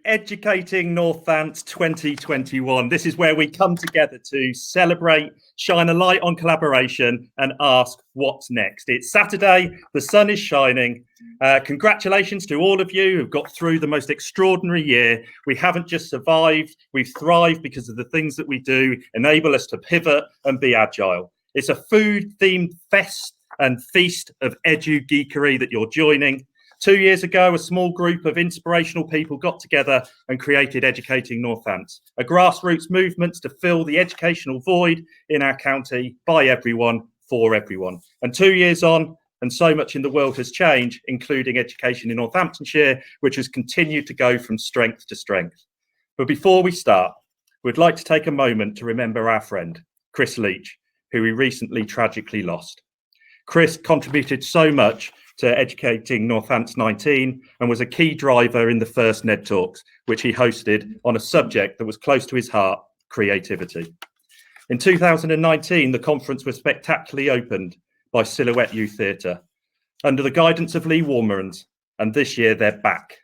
Educating Northants 2021. This is where we come together to celebrate, shine a light on collaboration and ask what's next. It's Saturday, the sun is shining. Congratulations to all of you who've got through the most extraordinary year. We haven't just survived, we've thrived because of the things that we do enable us to pivot and be agile. It's a food-themed fest and feast of edu-geekery that you're joining. 2 years ago, a small group of inspirational people got together and created Educating Northants, a grassroots movement to fill the educational void in our county by everyone, for everyone. And 2 years on, and so much in the world has changed, including education in Northamptonshire, which has continued to go from strength to strength. But before we start, we'd like to take a moment to remember our friend, Chris Leach, who we recently tragically lost. Chris contributed so much to Educating Northants 19 and was a key driver in the first NED Talks, which he hosted on a subject that was close to his heart, creativity. In 2019, the conference was spectacularly opened by Silhouette Youth Theatre under the guidance of Lee Warmerans, and this year they're back.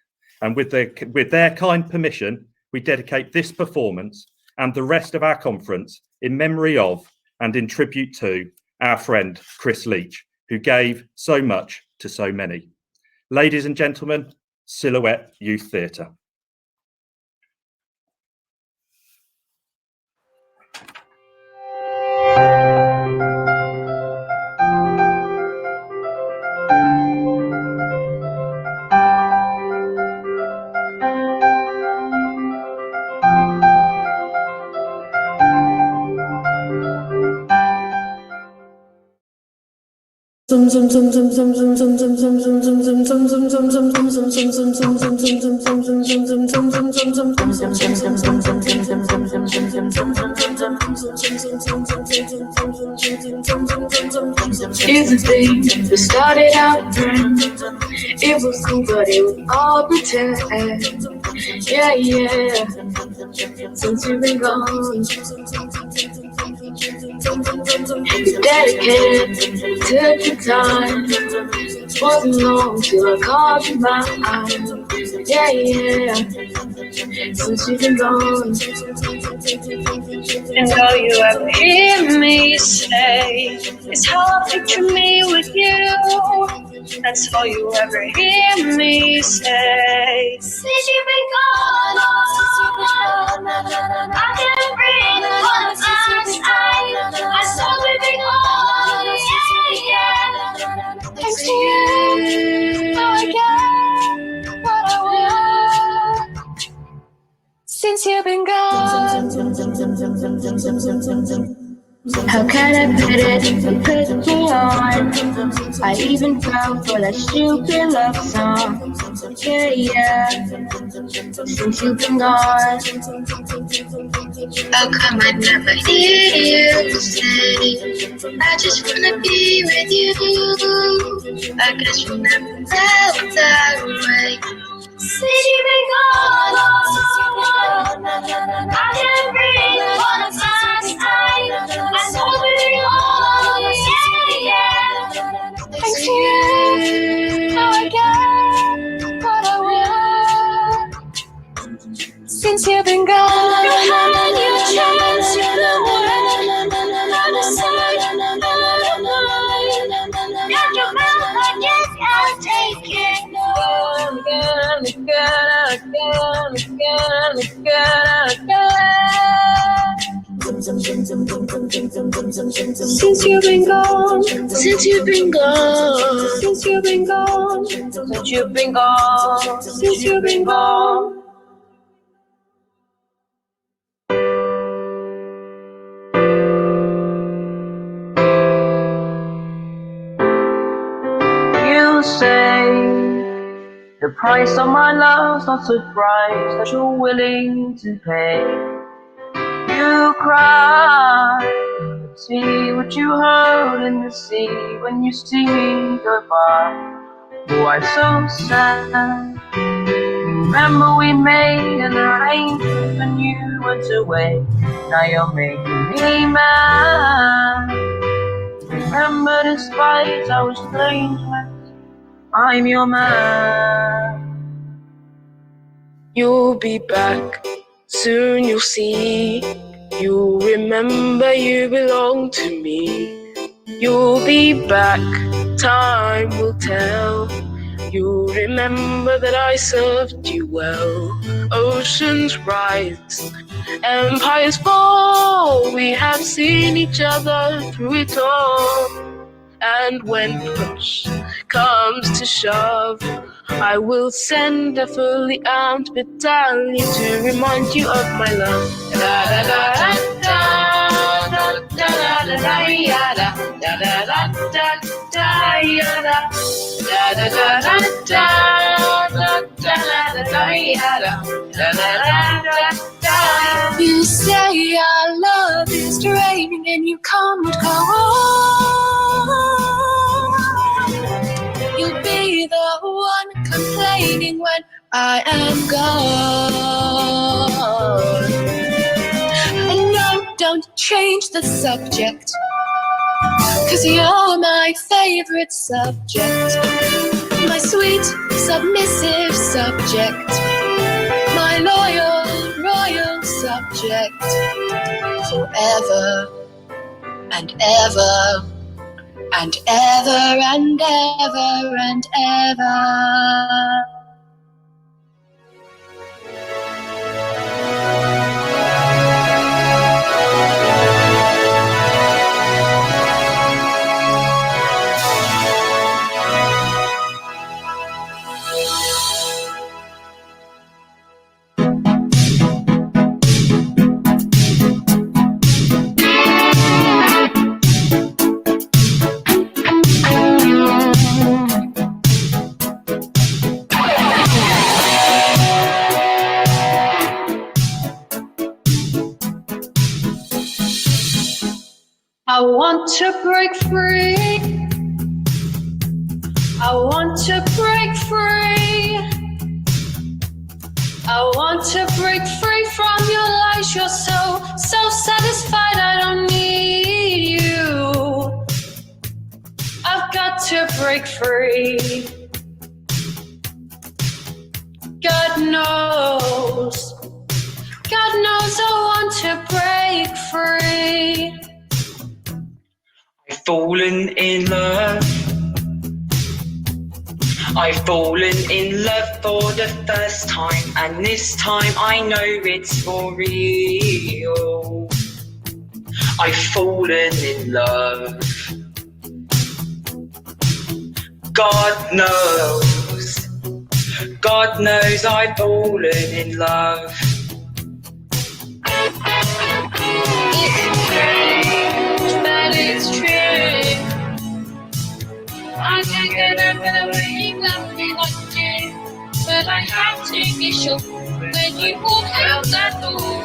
And with their kind permission, we dedicate this performance and the rest of our conference in memory of and in tribute to our friend Chris Leach, who gave so much to so many. Ladies and gentlemen, Silhouette Youth Theatre. Here's the thing, we started out then. It was cool, but it was all pretend. Yeah, yeah. Since you've been gone, you dedicated, took your time. Wasn't long till I called you mine. Yeah, yeah. Since you've been gone. And all you ever hear me say is how I picture me with you. That's all you ever hear me say. Since you've been gone, I can't breathe on I saw you been gone, yeah, yeah. Thanks to you, now I get what I want. Since you've been gone. How can I put it? You put me on. I even fell for that stupid love song. Yeah, yeah. Since you've been gone. How come I never hear you say I just wanna be with you? I guess you never felt that way. Since you've been gone, I can't breathe on a fast night. I saw you all, yeah, yeah. Thanks to you, now I get what I want. Since you've been gone, you had your chance, you're the one. Other side, and your mouth, I guess I'll take it. Since you've been gone, since you've been gone, since you've been gone, since you've been gone, since you've been gone. You say the price of my love's not a price that you're willing to pay. You cry, see what you heard in the sea when you see me go by. Boy, so sad. Remember we made an arrangement when you went away. Now you're making me mad. Remember this fight I was playing with. I'm your man. You'll be back, soon you'll see. You'll remember you belong to me. You'll be back, time will tell. You'll remember that I served you well. Oceans rise, empires fall. We have seen each other through it all. And when push comes to shove, I will send a fully armed battalion to remind you of my love. Da da da da da da da da da yada da da da da da yada da da da da da da da da yada da da da da. You say our love is draining and you can't go on. You'll be the one complaining when I am gone. And no, don't change the subject, 'cause you're my favorite subject. My sweet, submissive subject. My loyal, royal subject. Forever and ever and ever and ever and ever. I want to break free. I want to break free. I want to break free from your lies. You're so satisfied. I don't need you. I've got to break free. God knows I want to break free. I've fallen in love. I've fallen in love for the first time, and this time I know it's for real. I've fallen in love. God knows I've fallen in love. It's true. I can't get over the way you love me like you, but I have to be sure when you walk out that door.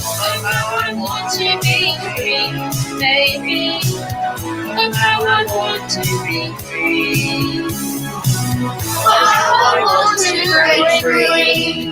Oh, how I want to be free, baby. Oh, how I want to be free. Oh, how I want to break free.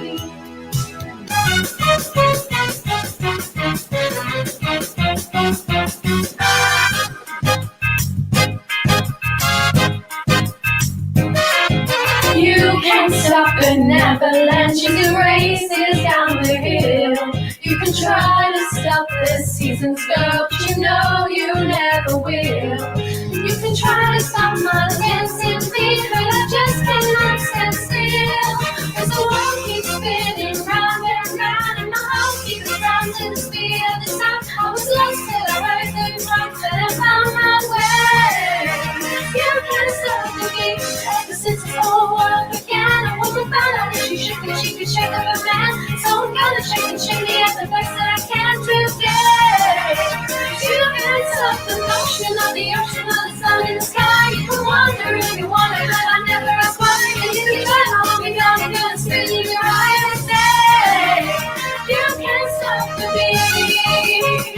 You can stop an avalanche as it races down the hill. You can try to stop the seasons go, but you know you never will. You can try to stop my dancing feet, but I just cannot stand still. 'Cause the world keeps spinning round and round, and my heart keeps rounding the speed of the sound. I was lost till I heard the drum, but I found my way. You can't stop the beat ever since this whole world began. A woman found out that she could shake up a man. So I'm gonna shake me at the best that I can today. You can't stop the motion of the ocean, of the sun in the sky. You can wonder if you wanna, but I never ask why. And if you try to hold me down, I'm gonna spin you right and say, you can't stop the beat.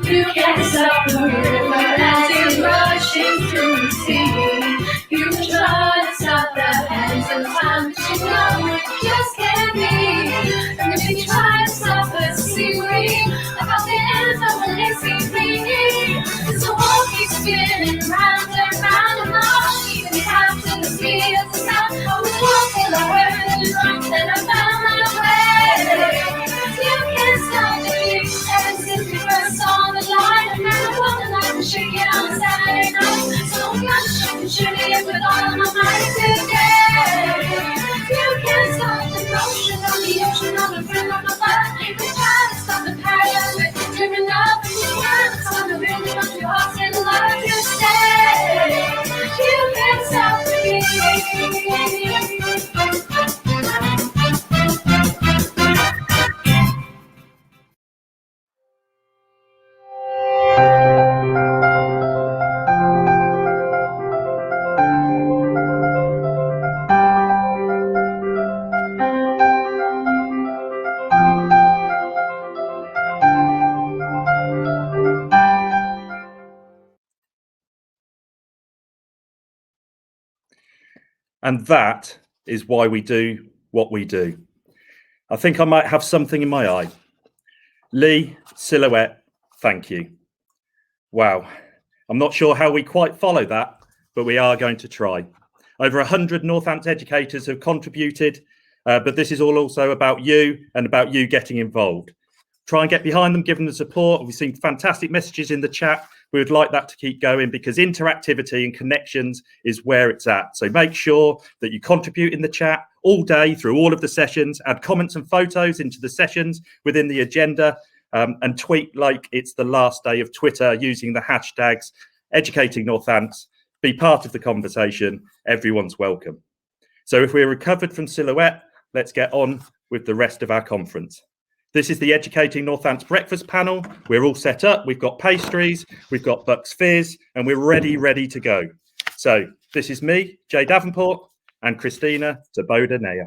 You can't stop the river as it rushes through the sea. You try to stop the hands of time, but you know it just can't be. And that is why we do what we do. I think I might have something in my eye. Lee, Silhouette, thank you. Wow. I'm not sure how we quite follow that, but we are going to try. Over 100 Northants educators have contributed, but this is all also about you and about you getting involved. Try and get behind them, give them the support. We've seen fantastic messages in the chat. We would like that to keep going because interactivity and connections is where it's at. So make sure that you contribute in the chat all day through all of the sessions, add comments and photos into the sessions within the agenda, and tweet like it's the last day of Twitter using the hashtags Educating Northants. Be part of the conversation. Everyone's welcome. So if we're recovered from Silhouette, let's get on with the rest of our conference. This is the Educating Northants breakfast panel. We're all set up. We've got pastries, we've got Bucks Fizz, and we're ready to go. So this is me, Jay Davenport, and Cristina Taboada-Naya.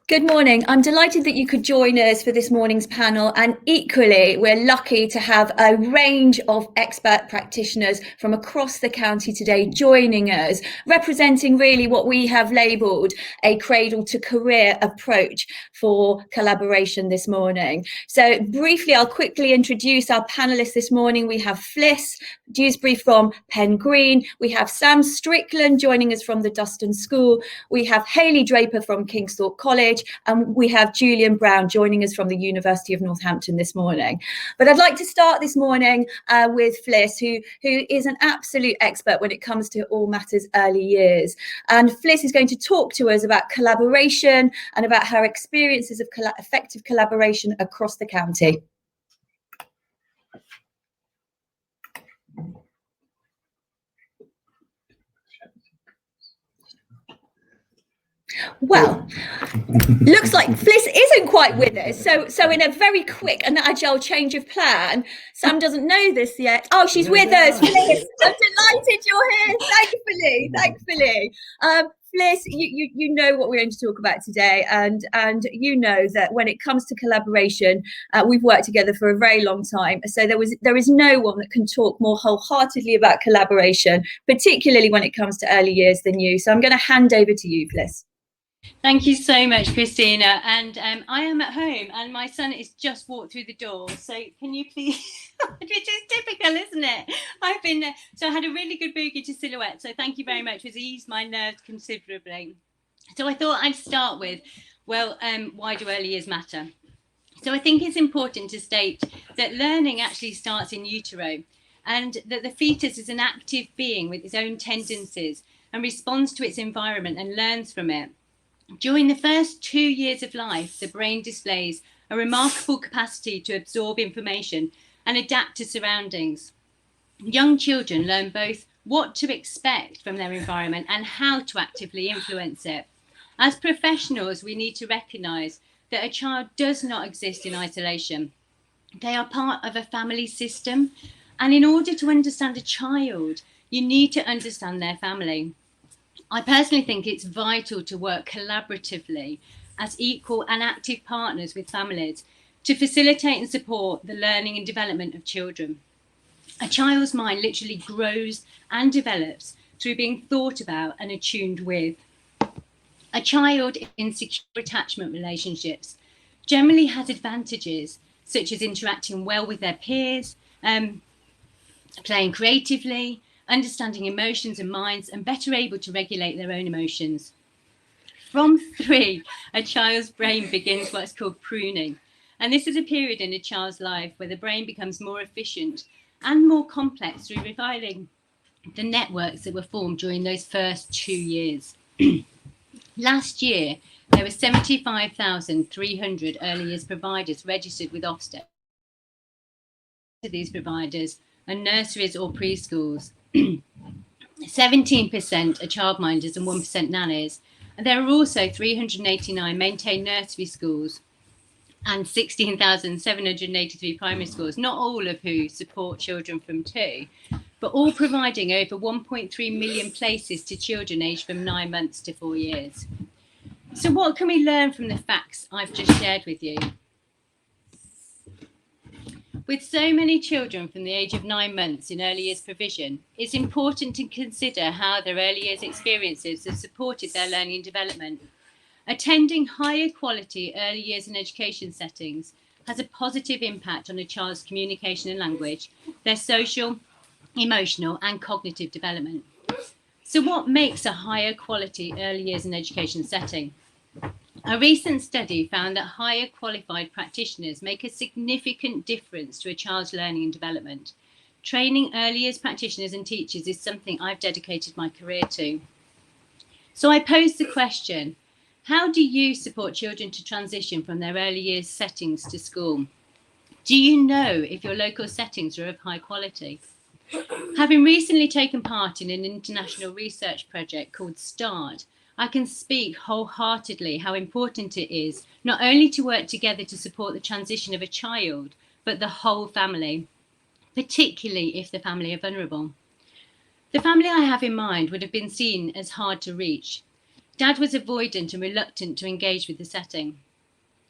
Good morning. I'm delighted that you could join us for this morning's panel, and equally we're lucky to have a range of expert practitioners from across the county today joining us, representing really what we have labelled a cradle to career approach for collaboration this morning. So briefly, I'll quickly introduce our panellists this morning. We have Fliss Dewsbury from Penn Green, we have Sam Strickland joining us from the Duston School, we have Hayley Draper from Kingsthorpe College, and we have Julian Brown joining us from the University of Northampton this morning. But I'd like to start this morning with Fliss, who is an absolute expert when it comes to all matters early years. And Fliss is going to talk to us about collaboration and about her experiences of effective collaboration across the county. Well, looks like Fliss isn't quite with us. So in a very quick and agile change of plan, Sam doesn't know this yet. Oh, she's with us. Fliss, I'm delighted you're here. Thankfully. Fliss, you know what we're going to talk about today, and you know that when it comes to collaboration, we've worked together for a very long time. So there is no one that can talk more wholeheartedly about collaboration, particularly when it comes to early years, than you. So I'm going to hand over to you, Fliss. Thank you so much, Cristina. And I am at home and my son has just walked through the door. So can you please, which is typical, isn't it? So I had a really good boogie to Silhouette. So thank you very much. It's eased my nerves considerably. So I thought I'd start with, well, why do early years matter? So I think it's important to state that learning actually starts in utero, and that the fetus is an active being with its own tendencies and responds to its environment and learns from it. During the first 2 years of life, the brain displays a remarkable capacity to absorb information and adapt to surroundings. Young children learn both what to expect from their environment and how to actively influence it. As professionals, we need to recognise that a child does not exist in isolation. They are part of a family system, and in order to understand a child, you need to understand their family. I personally think it's vital to work collaboratively as equal and active partners with families to facilitate and support the learning and development of children. A child's mind literally grows and develops through being thought about and attuned with. A child in secure attachment relationships generally has advantages such as interacting well with their peers, playing creatively, understanding emotions and minds, and better able to regulate their own emotions. From 3, a child's brain begins what's called pruning. And this is a period in a child's life where the brain becomes more efficient and more complex through refining the networks that were formed during those first 2 years. Last year, there were 75,300 early years providers registered with Ofsted. These providers are nurseries or preschools. 17% are childminders and 1% nannies. And there are also 389 maintained nursery schools and 16,783 primary schools, not all of who support children from 2, but all providing over 1.3 million places to children aged from 9 months to 4 years. So what can we learn from the facts I've just shared with you? With so many children from the age of 9 months in early years provision, it's important to consider how their early years experiences have supported their learning and development. Attending higher quality early years and education settings has a positive impact on a child's communication and language, their social, emotional, and cognitive development. So, what makes a higher quality early years and education setting? A recent study found that higher qualified practitioners make a significant difference to a child's learning and development. Training early years practitioners and teachers is something I've dedicated my career to. So I posed the question, how do you support children to transition from their early years settings to school? Do you know if your local settings are of high quality? Having recently taken part in an international research project called START, I can speak wholeheartedly how important it is not only to work together to support the transition of a child, but the whole family, particularly if the family are vulnerable. The family I have in mind would have been seen as hard to reach. Dad was avoidant and reluctant to engage with the setting.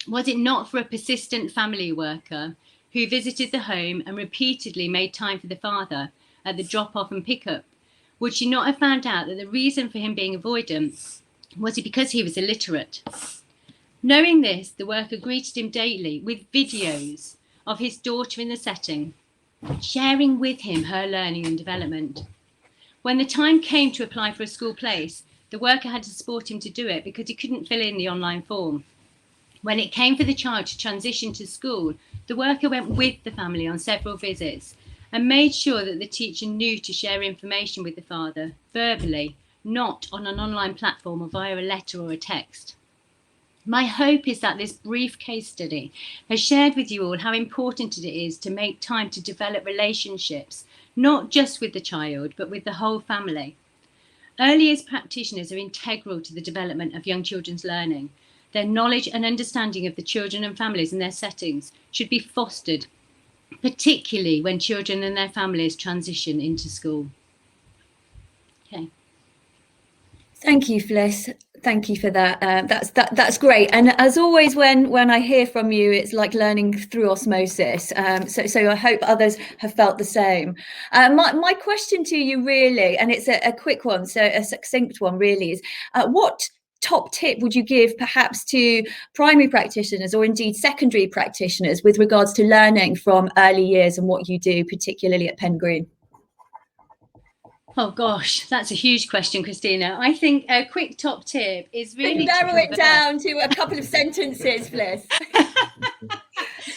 Was it not for a persistent family worker who visited the home and repeatedly made time for the father at the drop-off and pick-up, would she not have found out that the reason for him being avoidant was because he was illiterate? Knowing this, the worker greeted him daily with videos of his daughter in the setting, sharing with him her learning and development. When the time came to apply for a school place, the worker had to support him to do it because he couldn't fill in the online form. When it came for the child to transition to school, the worker went with the family on several visits and made sure that the teacher knew to share information with the father verbally, not on an online platform or via a letter or a text. My hope is that this brief case study has shared with you all how important it is to make time to develop relationships, not just with the child, but with the whole family. Early years practitioners are integral to the development of young children's learning. Their knowledge and understanding of the children and families in their settings should be fostered, particularly when children and their families transition into school. Okay. Thank you, Fliss. Thank you for that. That's great. And as always, when I hear from you, it's like learning through osmosis. So I hope others have felt the same. My question to you really, and it's a quick one, so a succinct one really, is what top tip would you give perhaps to primary practitioners or indeed secondary practitioners with regards to learning from early years and what you do, particularly at Pen Green? Oh gosh, that's a huge question, Cristina. I think a quick top tip is really narrow it down to a couple of sentences, Fliss.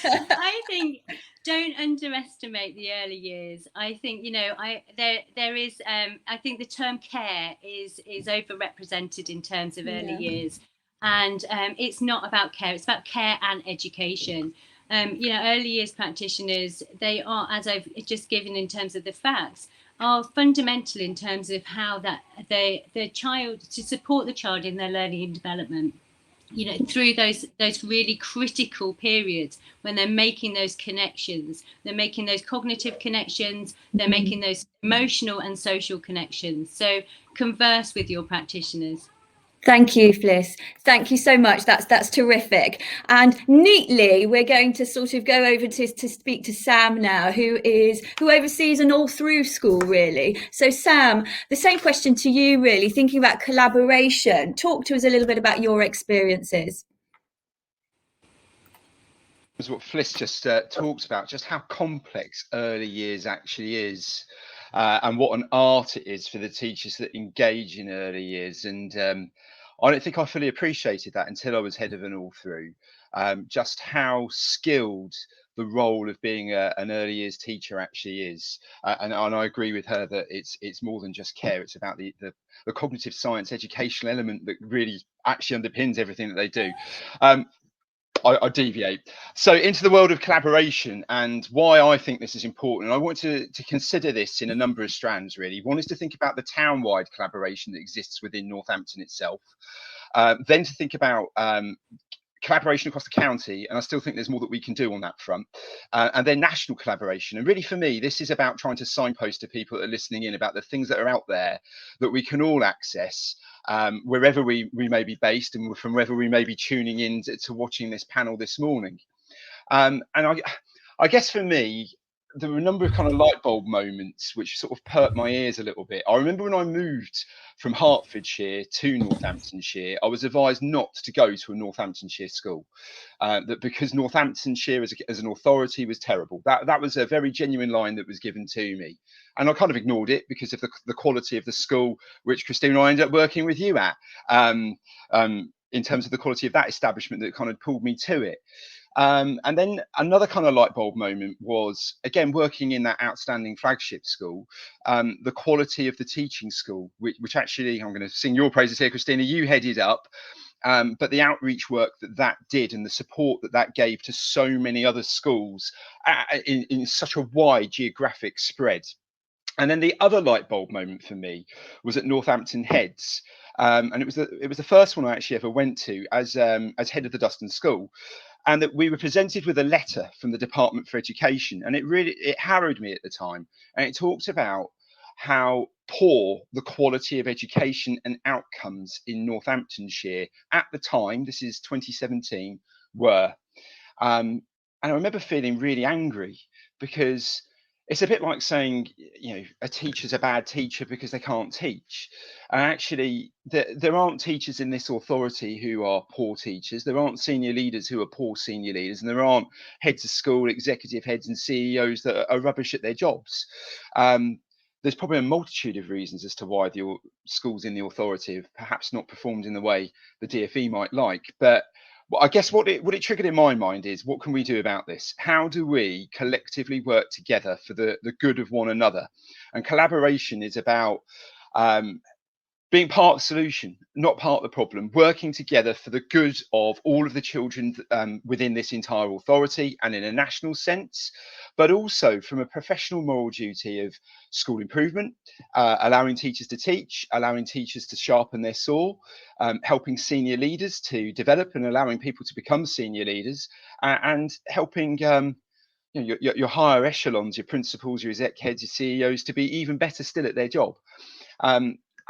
I think don't underestimate the early years. I think there is. I think the term care is overrepresented in terms of early years, and it's not about care. It's about care and education. Early years practitioners, they are, as I've just given in terms of the facts, are fundamental in terms of how that the child, to support the child in their learning and development, through those really critical periods when they're making those connections, they're making those cognitive connections, they're making those emotional and social connections. So converse with your practitioners. Thank you, Fliss. Thank you so much. That's terrific. And neatly, we're going to sort of go over to speak to Sam now, who oversees an all through school, really. So Sam, the same question to you, really, thinking about collaboration. Talk to us a little bit about your experiences. What Fliss just talks about, just how complex early years actually is, and what an art it is for the teachers that engage in early years. And I don't think I fully appreciated that until I was head of an all through, just how skilled the role of being an early years teacher actually is. And I agree with her that it's more than just care. It's about the cognitive science educational element that really actually underpins everything that they do. I deviate. So into the world of collaboration and why I think this is important. And I want to consider this in a number of strands, really. One is to think about the town-wide collaboration that exists within Northampton itself. Then to think about collaboration across the county, and I still think there's more that we can do on that front. And then national collaboration. And really for me, this is about trying to signpost to people that are listening in about the things that are out there that we can all access, wherever we may be based and from wherever we may be tuning in to watching this panel this morning. And I guess for me, there were a number of kind of light bulb moments which sort of perked my ears a little bit. I remember when I moved from Hertfordshire to Northamptonshire, I was advised not to go to a Northamptonshire school, that because Northamptonshire as an authority was terrible. That was a very genuine line that was given to me, and I kind of ignored it because of the quality of the school, which Christina and I ended up working with you at. In terms of the quality of that establishment that kind of pulled me to it. And then another kind of light bulb moment was, again, working in that outstanding flagship school, the quality of the teaching school, which actually, I'm going to sing your praises here, Christina, you headed up, but the outreach work that did and the support that gave to so many other schools in such a wide geographic spread. And then the other light bulb moment for me was at Northampton Heads, and it was the first one I actually ever went to as head of the Duston School, and that we were presented with a letter from the Department for Education, and it harrowed me at the time, and it talked about how poor the quality of education and outcomes in Northamptonshire at the time, this is 2017, were. And I remember feeling really angry because it's a bit like saying, a teacher's a bad teacher because they can't teach. And actually, there aren't teachers in this authority who are poor teachers. There aren't senior leaders who are poor senior leaders. And there aren't heads of school, executive heads and CEOs that are rubbish at their jobs. There's probably a multitude of reasons as to why the schools in the authority have perhaps not performed in the way the DfE might like. But well, I guess what it triggered in my mind is, what can we do about this? How do we collectively work together for the good of one another? And collaboration is about being part of the solution, not part of the problem, working together for the good of all of the children within this entire authority and in a national sense, but also from a professional moral duty of school improvement, allowing teachers to teach, allowing teachers to sharpen their saw, helping senior leaders to develop and allowing people to become senior leaders, and helping your higher echelons, your principals, your exec heads, your CEOs to be even better still at their job.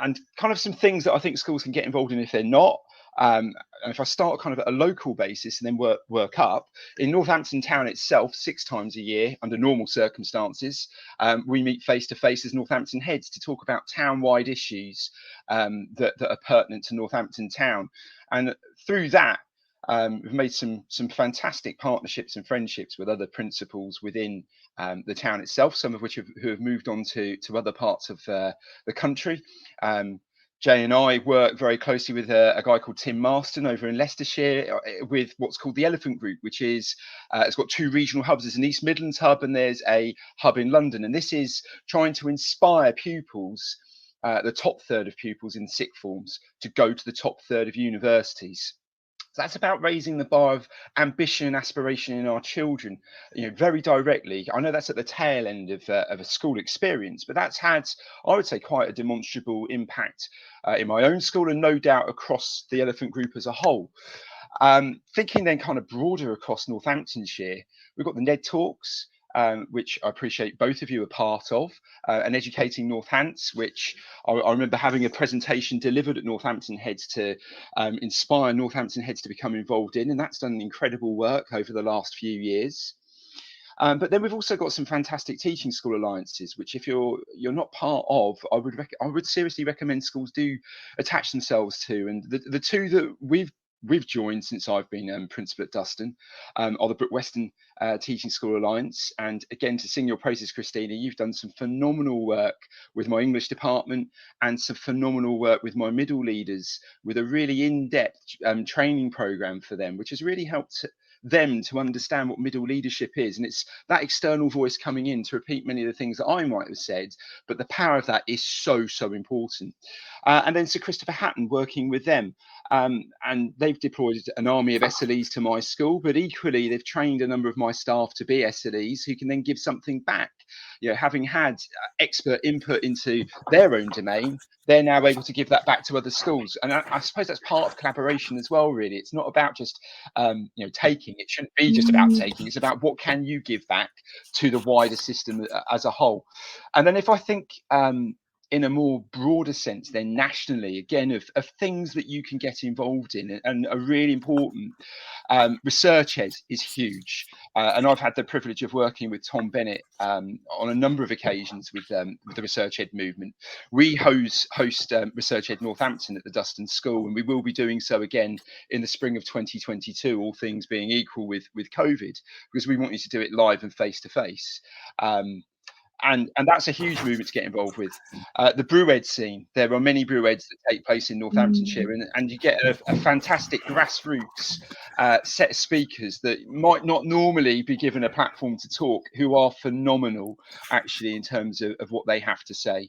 And kind of some things that I think schools can get involved in if they're not. And if I start kind of at a local basis and then work up, in Northampton town itself, 6 times a year under normal circumstances, we meet face to face as Northampton heads to talk about town-wide issues that are pertinent to Northampton town. And through that, we've made some fantastic partnerships and friendships with other principals within the town itself, some of which who have moved on to other parts of the country. Jay and I work very closely with a guy called Tim Marston over in Leicestershire with what's called the Elephant Group, which is it's got 2 regional hubs. There's an East Midlands hub and there's a hub in London, and this is trying to inspire pupils, the top third of pupils in sixth forms, to go to the top third of universities. So that's about raising the bar of ambition and aspiration in our children, very directly. I know that's at the tail end of a school experience, but that's had, I would say, quite a demonstrable impact in my own school and no doubt across the Elephant Group as a whole. Thinking then kind of broader across Northamptonshire, we've got the NED Talks, which I appreciate both of you are part of, and Educating Northants, which I remember having a presentation delivered at Northampton Heads to inspire Northampton Heads to become involved in, and that's done incredible work over the last few years. But then we've also got some fantastic teaching school alliances, which if you're not part of, I would seriously recommend schools do attach themselves to. And the 2 that we've joined since I've been principal at Duston are the Brook Western Teaching School Alliance. And again, to sing your praises, Christina, you've done some phenomenal work with my English department and some phenomenal work with my middle leaders with a really in-depth training program for them, which has really helped them to understand what middle leadership is. And it's that external voice coming in to repeat many of the things that I might have said, but the power of that is so important. And then Sir Christopher Hatton, working with them, and they've deployed an army of SLEs to my school, but equally they've trained a number of my staff to be SLEs who can then give something back. Having had expert input into their own domain, they're now able to give that back to other schools. And I suppose that's part of collaboration as well, really. It's not about just taking. It shouldn't be just about taking. It's about what can you give back to the wider system as a whole. And then if I think in a more broader sense then nationally, again, of things that you can get involved in and are really important. Research Ed is huge, and I've had the privilege of working with Tom Bennett on a number of occasions with the Research Ed movement. We host Research Ed Northampton at the Duston School, and we will be doing so again in the spring of 2022, all things being equal with COVID, because we want you to do it live and face to face. And that's a huge movement to get involved with. The brew ed scene, there are many brew eds that take place in Northamptonshire, and you get a fantastic grassroots set of speakers that might not normally be given a platform to talk, who are phenomenal actually in terms of what they have to say.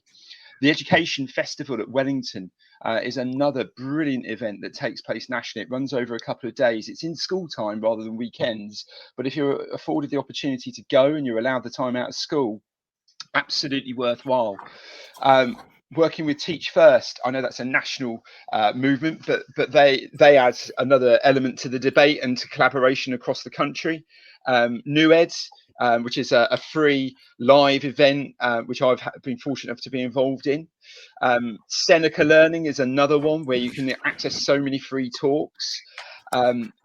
The Education Festival at Wellington is another brilliant event that takes place nationally. It runs over a couple of days. It's in school time rather than weekends, but if you're afforded the opportunity to go and you're allowed the time out of school, absolutely worthwhile. Working with Teach First, I know that's a national movement, but they add another element to the debate and to collaboration across the country. New Eds, which is a free live event, which I've been fortunate enough to be involved in. Seneca Learning is another one where you can access so many free talks.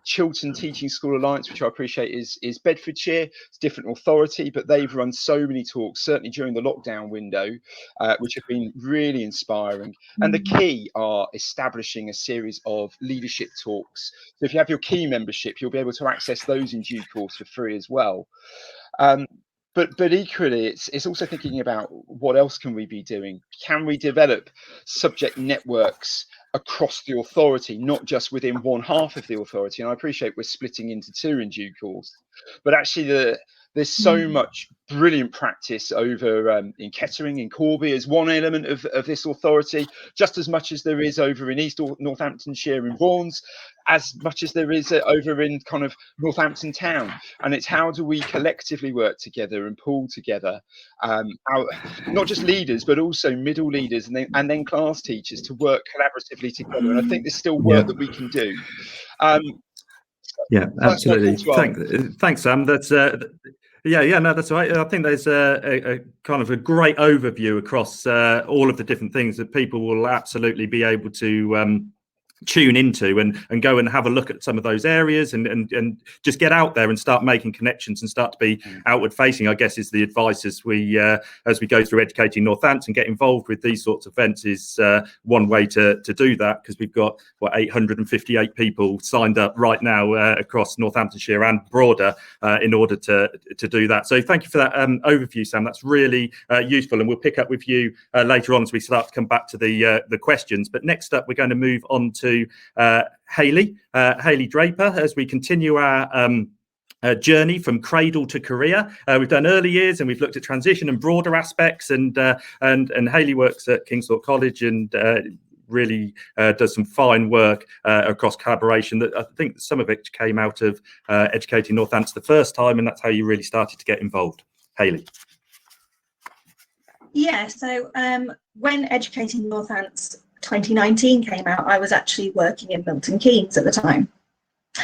Chiltern Teaching School Alliance, which I appreciate is Bedfordshire. It's different authority, but they've run so many talks, certainly during the lockdown window, which have been really inspiring. And the key are establishing a series of leadership talks. So if you have your key membership, you'll be able to access those in due course for free as well. But equally, it's also thinking about what else can we be doing? Can we develop subject networks across the authority, not just within one half of the authority? And I appreciate we're splitting into two in due course, but actually there's so much brilliant practice over in Kettering, in Corby, as one element of this authority, just as much as there is over in East Northamptonshire in Vaughan's, as much as there is over in kind of Northampton Town. And it's how do we collectively work together and pull together not just leaders, but also middle leaders and then class teachers to work collaboratively together. And I think there's still work that we can do. Yeah, absolutely. Thanks, Sam. That's no, that's right. I think there's a kind of a great overview across all of the different things that people will absolutely be able to tune into and go and have a look at some of those areas and just get out there and start making connections and start to be outward facing, I guess, is the advice as we go through Educating Northants. And get involved with these sorts of events is one way to do that, because we've got 858 people signed up right now across Northamptonshire and broader in order to do that. So thank you for that overview, Sam. That's really useful, and we'll pick up with you later on as we start to come back to the questions. But next up, we're going to move on to Hayley Draper as we continue our journey from cradle to career. We've done early years and we've looked at transition and broader aspects, and Hayley works at Kingsthorpe College and really does some fine work across collaboration. That I think some of it came out of Educating Northants the first time, and that's how you really started to get involved. Hayley. Yeah, so when Educating Northants 2019 came out, I was actually working in Milton Keynes at the time,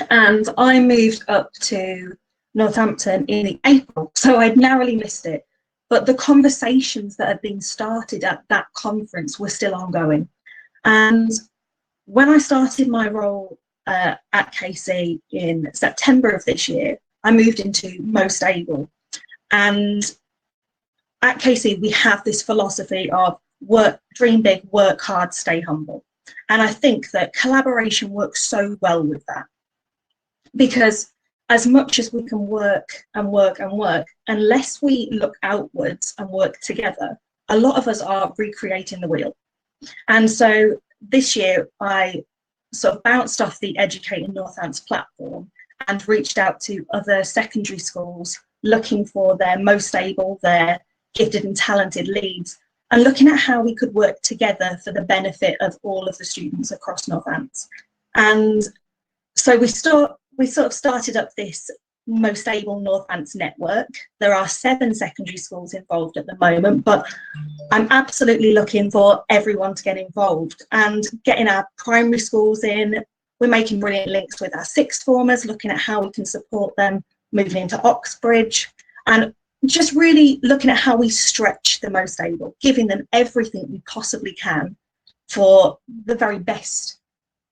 and I moved up to Northampton in April, so I'd narrowly missed it, but the conversations that had been started at that conference were still ongoing. And when I started my role at KC in September of this year, I moved into Most Able, and at KC we have this philosophy of dream big, work hard, stay humble. And I think that collaboration works so well with that, because as much as we can work and work and work, unless we look outwards and work together, a lot of us are recreating the wheel. And so this year I sort of bounced off the Educating Northants platform and reached out to other secondary schools looking for their most able, their gifted and talented leads, and looking at how we could work together for the benefit of all of the students across Northants. And so we sort of started up this Most Able Northants network. There are 7 secondary schools involved at the moment, but I'm absolutely looking for everyone to get involved and getting our primary schools in. We're making brilliant links with our sixth formers, looking at how we can support them moving into Oxbridge. And just really looking at how we stretch the most able, giving them everything we possibly can for the very best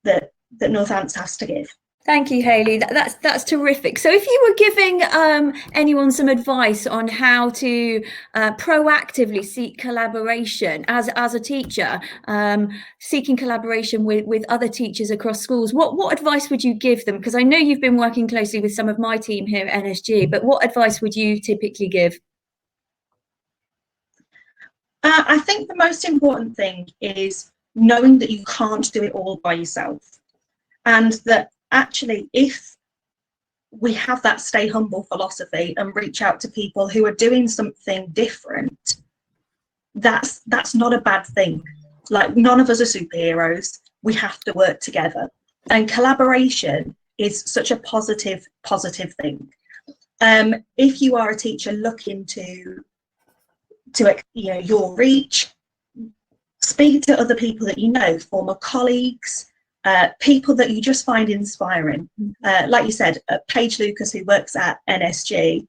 that Northants has to give. Thank you, Hayley. That's terrific. So if you were giving anyone some advice on how to proactively seek collaboration as a teacher, seeking collaboration with other teachers across schools, what advice would you give them? Because I know you've been working closely with some of my team here at NSG, but what advice would you typically give? I think the most important thing is knowing that you can't do it all by yourself, and that actually if we have that stay humble philosophy and reach out to people who are doing something different, that's not a bad thing. Like, none of us are superheroes. We have to work together, and collaboration is such a positive thing. If you are a teacher looking to your reach, speak to other people that you know, former colleagues, people that you just find inspiring. Like you said, Paige Lucas, who works at NSG,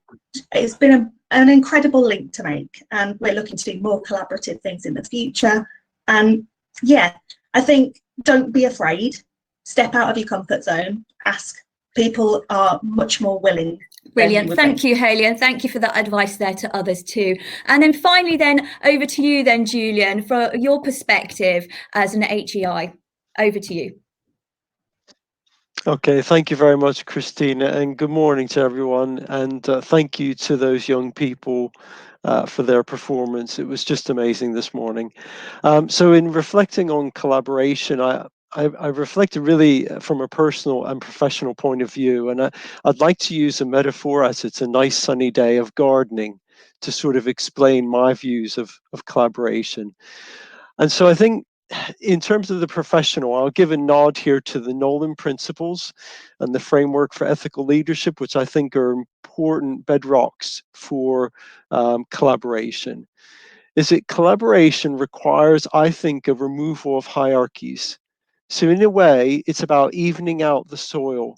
it's been an incredible link to make, and we're looking to do more collaborative things in the future. And yeah, I think don't be afraid, step out of your comfort zone, ask. People are much more willing. Brilliant. Thank you, Hayley, and thank you for that advice there to others too. And then finally then over to you then, Julian, for your perspective as an HEI. Over to you. Okay, thank you very much, Christina, and good morning to everyone. And thank you to those young people for their performance. It was just amazing this morning. So in reflecting on collaboration, I reflected really from a personal and professional point of view, and I'd like to use a metaphor as it's a nice sunny day of gardening to sort of explain my views of collaboration. And so I think in terms of the professional, I'll give a nod here to the Nolan principles and the framework for ethical leadership, which I think are important bedrocks for collaboration. Is it collaboration requires, I think, a removal of hierarchies. So in a way, it's about evening out the soil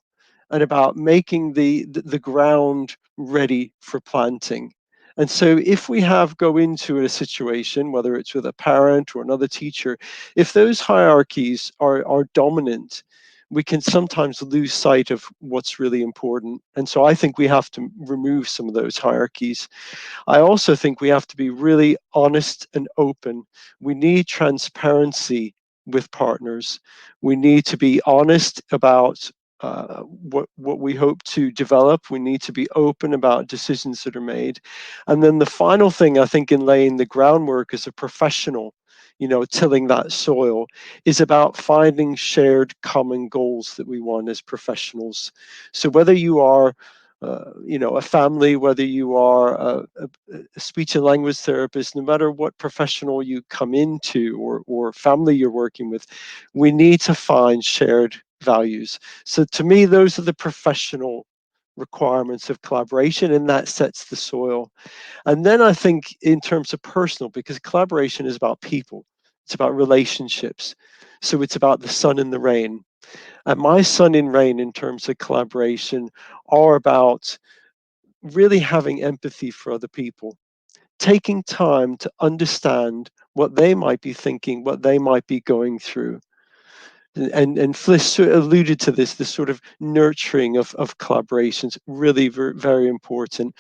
and about making the ground ready for planting. And so if we go into a situation, whether it's with a parent or another teacher, if those hierarchies are dominant, we can sometimes lose sight of what's really important. And so I think we have to remove some of those hierarchies. I also think we have to be really honest and open. We need transparency with partners. We need to be honest about what we hope to develop. We need to be open about decisions that are made. And then the final thing, I think, in laying the groundwork as a professional, tilling that soil, is about finding shared common goals that we want as professionals. So whether you are a family, whether you are a speech and language therapist, no matter what professional you come into or family you're working with, we need to find shared values. So to me, those are the professional requirements of collaboration, and that sets the soil. And then I think in terms of personal, because collaboration is about people, it's about relationships. So it's about the sun and the rain. And my sun and rain in terms of collaboration are about really having empathy for other people, taking time to understand what they might be thinking, what they might be going through. And Fliss alluded to this sort of nurturing of collaborations, really very, very important.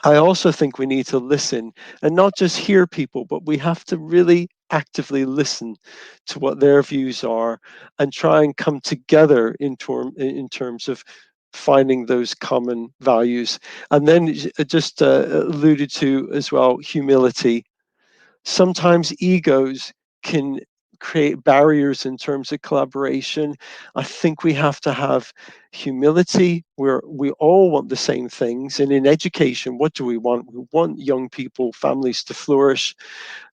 I also think we need to listen and not just hear people, but we have to really actively listen to what their views are and try and come together in terms of finding those common values. And then just alluded to as well, humility. Sometimes egos can create barriers in terms of collaboration. I think we have to have humility where we all want the same things. And in education, what do we want? We want young people, families to flourish.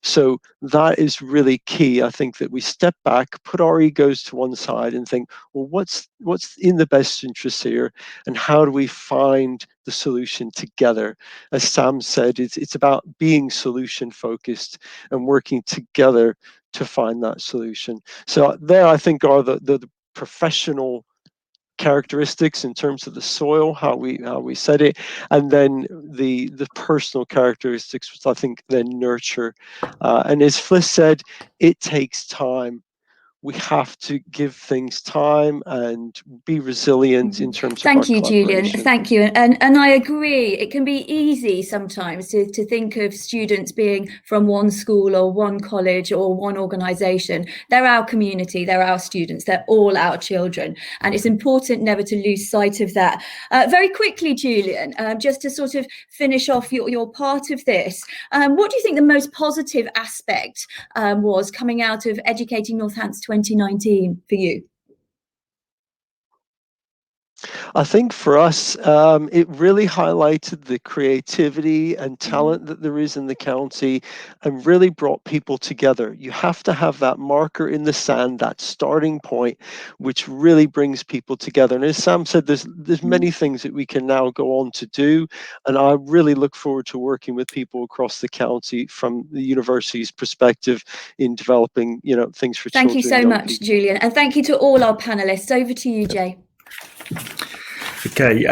So that is really key. I think that we step back, put our egos to one side and think, well, what's in the best interest here? And how do we find the solution together? As Sam said, it's about being solution focused and working together to find that solution. So there, I think, are the professional characteristics in terms of the soil, how we set it, and then the personal characteristics, which I think then nurture. And as Fliss said, it takes time. We have to give things time and be resilient in terms of our Thank you, Julian. collaboration. Thank you. And I agree. It can be easy sometimes to think of students being from one school or one college or one organisation. They're our community, they're our students, they're all our children. And it's important never to lose sight of that. Very quickly, Julian, just to sort of finish off your part of this, what do you think the most positive aspect was coming out of Educating Northants 2019 for you? I think for us, it really highlighted the creativity and talent that there is in the county and really brought people together. You have to have that marker in the sand, that starting point, which really brings people together. And as Sam said, there's many things that we can now go on to do. And I really look forward to working with people across the county from the university's perspective in developing, things for children. Thank you so much, Julian. And thank you to all our panelists. Over to you, Jay. Okay,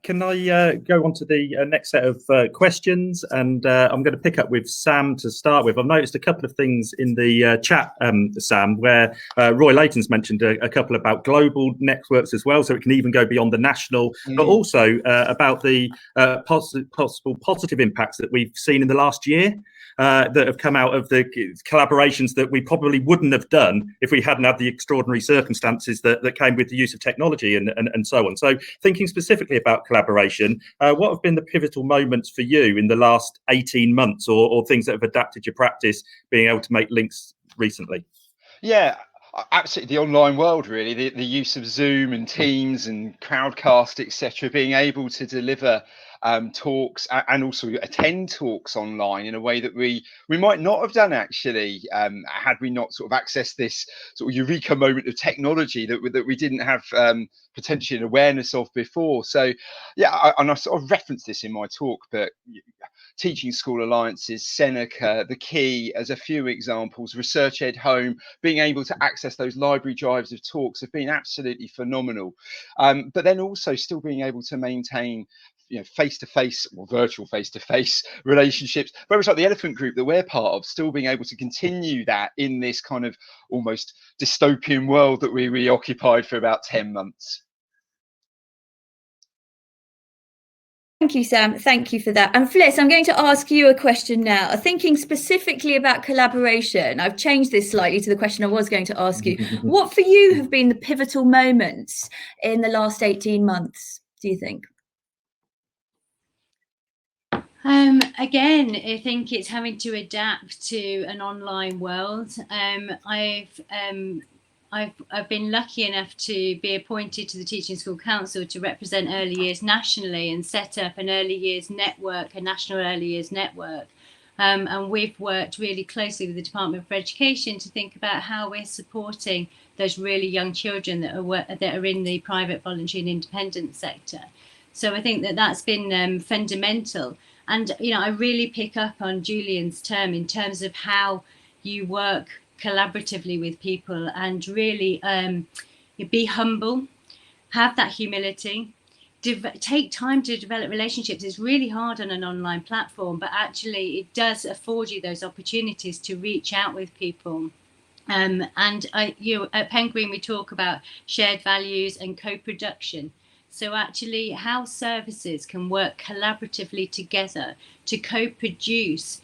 can I go on to the next set of questions? And I'm going to pick up with Sam to start with. I've noticed a couple of things in the chat, Sam, where Roy Layton's mentioned a couple about global networks as well, so it can even go beyond the national, but also about the possible positive impacts that we've seen in the last year that have come out of the collaborations that we probably wouldn't have done if we hadn't had the extraordinary circumstances that came with the use of technology and so on. So thinking specifically about collaboration, what have been the pivotal moments for you in the last 18 months or things that have adapted your practice, being able to make links recently? Yeah, absolutely. The online world, really, the use of Zoom and Teams and Crowdcast, etc., being able to deliver talks and also attend talks online in a way that we might not have done actually had we not sort of accessed this sort of eureka moment of technology that we didn't have potentially an awareness of before. So yeah, and I sort of referenced this in my talk, but Teaching School Alliances, Seneca, The Key, as a few examples, Research Ed Home, being able to access those library drives of talks have been absolutely phenomenal. But then also still being able to maintain face-to-face or virtual face-to-face relationships, very much like the Elephant Group that we're part of, still being able to continue that in this kind of almost dystopian world that we occupied for about 10 months. Thank you, Sam. Thank you for that. And Fliss, I'm going to ask you a question now. Thinking specifically about collaboration, I've changed this slightly to the question I was going to ask you. What for you have been the pivotal moments in the last 18 months, do you think? Again, I think it's having to adapt to an online world. I've been lucky enough to be appointed to the Teaching School Council to represent early years nationally and set up an early years network, a national early years network. And we've worked really closely with the Department for Education to think about how we're supporting those really young children that are in the private, voluntary and independent sector. So I think that's been fundamental. And, I really pick up on Julian's term in terms of how you work collaboratively with people and really be humble, have that humility, take time to develop relationships. It's really hard on an online platform, but actually it does afford you those opportunities to reach out with people. And at Penguin, we talk about shared values and co-production. So actually how services can work collaboratively together to co-produce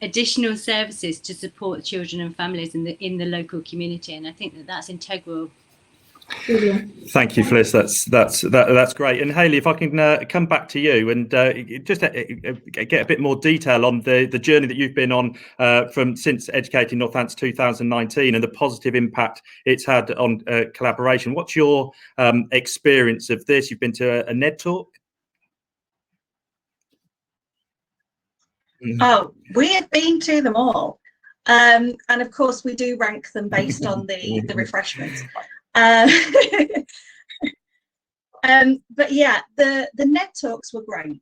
additional services to support children and families in the local community. And I think that's integral. Thank you, Fliss. That's great. And Hayley, if I can come back to you and just get a bit more detail on the journey that you've been on since Educating Northants 2019 and the positive impact it's had on collaboration. What's your experience of this? You've been to a NED talk? Oh, we have been to them all. And of course, we do rank them based on the refreshments. But yeah, the NED talks were great.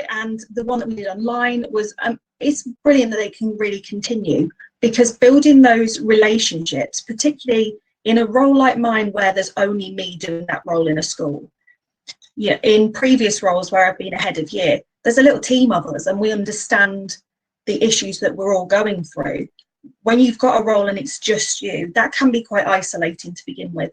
And the one that we did online was, it's brilliant that they can really continue, because building those relationships, particularly in a role like mine, where there's only me doing that role in a school, yeah, in previous roles where I've been a head of year, there's a little team of us and we understand the issues that we're all going through. When you've got a role and it's just you, that can be quite isolating to begin with.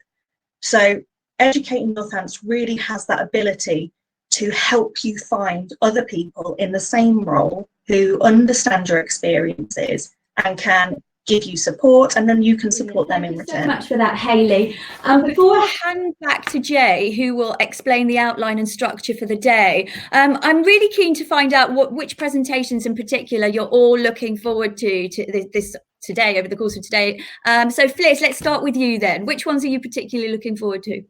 So Educating Northants really has that ability to help you find other people in the same role who understand your experiences and can give you support, and then you can support them in return. Thank you so much for that, Hayley. Before I hand back to Jay, who will explain the outline and structure for the day, I'm really keen to find out which presentations in particular you're all looking forward to this today, over the course of today. So Fliss, let's start with you then. Which ones are you particularly looking forward to?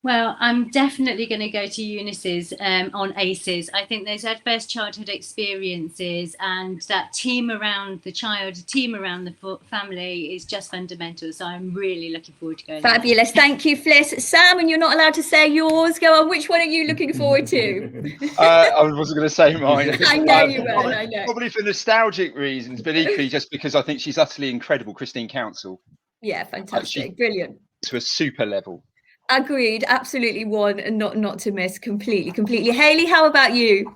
Well, I'm definitely going to go to Eunice's on ACEs. I think those adverse childhood experiences and that team around the child, team around the family is just fundamental. So I'm really looking forward to going. Fabulous. Thank you, Fliss. Sam, and you're not allowed to say yours. Go on. Which one are you looking forward to? I wasn't going to say mine. I know you weren't. I know. Probably for nostalgic reasons, but equally just because I think she's utterly incredible, Christine Council. Yeah, fantastic. Brilliant. To a super level. Agreed, absolutely one and not to miss, completely. Hayley, how about you?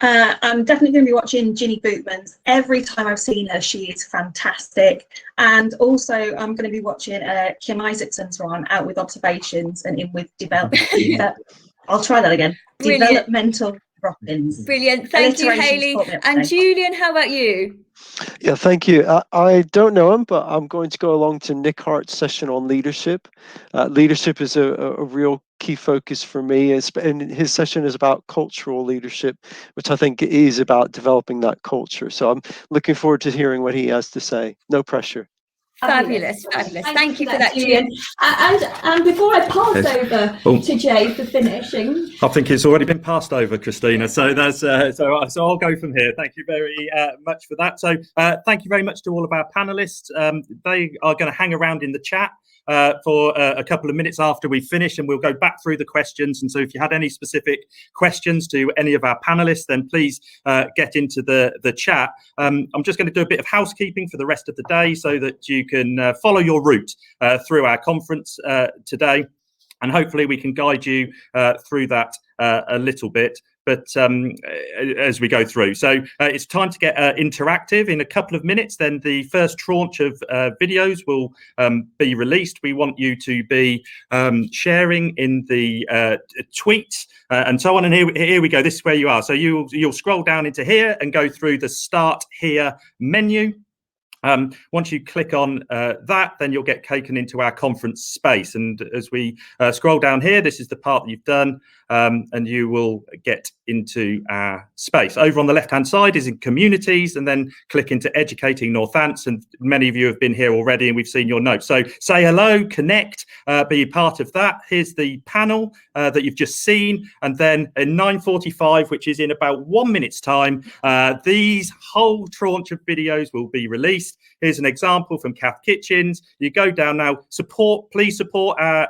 I'm definitely going to be watching Ginny Bootman's. Every time I've seen her, she is fantastic. And also I'm going to be watching Kim Isaacson's one, Out with Observations and In with Development. I'll try that again. Brilliant. Developmental drop-ins. Brilliant. Thank you, Hayley. And Julian, how about you? Yeah, thank you. I don't know him, but I'm going to go along to Nick Hart's session on leadership. Leadership is a real key focus for me, and his session is about cultural leadership, which I think is about developing that culture. So I'm looking forward to hearing what he has to say. No pressure. Fabulous. Thank you for that, Julian. And before I pass over to Jay for finishing, I think it's already been passed over, Christina. So that's so I'll go from here. Thank you very much for that. So thank you very much to all of our panelists. They are going to hang around in the chat for a couple of minutes after we finish, and we'll go back through the questions. And so if you had any specific questions to any of our panelists, then please get into the chat. I'm just going to do a bit of housekeeping for the rest of the day so that you can follow your route through our conference today, and hopefully we can guide you through that a little bit. But as we go through, so it's time to get interactive. In a couple of minutes, then the first tranche of videos will be released. We want you to be sharing in the tweets and so on. And here we go. This is where you are. So you'll scroll down into here and go through the Start Here menu. Once you click on that, then you'll get taken into our conference space. And as we scroll down here, this is the part that you've done, and you will get into our space. Over on the left-hand side is in Communities, and then click into Educating Northants. And many of you have been here already, and we've seen your notes. So say hello, connect, be part of that. Here's the panel that you've just seen. And then at 9:45, which is in about 1 minute's time, these whole tranche of videos will be released. Here's an example from Kath Kitchens. You go down now, please support our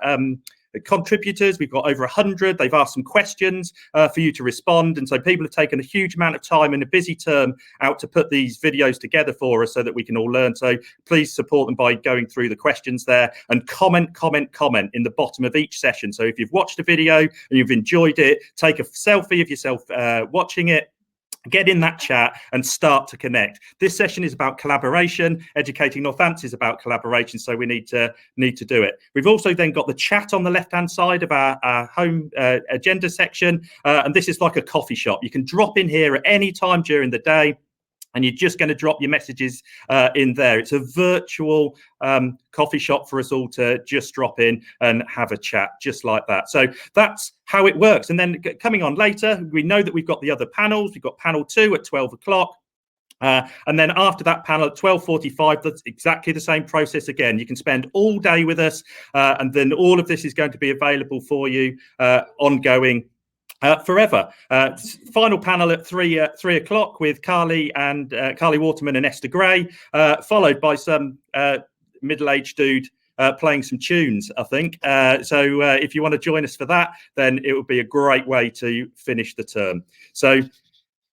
contributors. We've got over 100. They've asked some questions for you to respond. And so people have taken a huge amount of time in a busy term out to put these videos together for us so that we can all learn. So please support them by going through the questions there, and comment in the bottom of each session. So if you've watched a video and you've enjoyed it, take a selfie of yourself watching it. Get in that chat and start to connect. This session is about collaboration. Educating Northants is about collaboration, so we need to do it. We've also then got the chat on the left-hand side of our home agenda section, and this is like a coffee shop. You can drop in here at any time during the day, and you're just going to drop your messages in there. It's a virtual coffee shop for us all to just drop in and have a chat just like that. So that's how it works. And then coming on later, we know that we've got the other panels. We've got panel 2 at 12 o'clock. And then after that panel at 12:45, that's exactly the same process again. You can spend all day with us, and then all of this is going to be available for you ongoing. Forever. Final panel at 3 o'clock with Carly Waterman and Esther Gray, followed by some middle-aged dude playing some tunes, I think. So if you want to join us for that, then it would be a great way to finish the term. So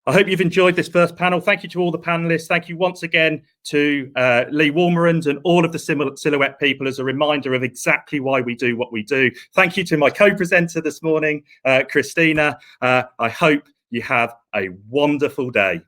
I hope you've enjoyed this first panel. Thank you to all the panelists. Thank you once again to Lee Walmerand and all of the Silhouette people as a reminder of exactly why we do what we do. Thank you to my co-presenter this morning, Cristina. I hope you have a wonderful day.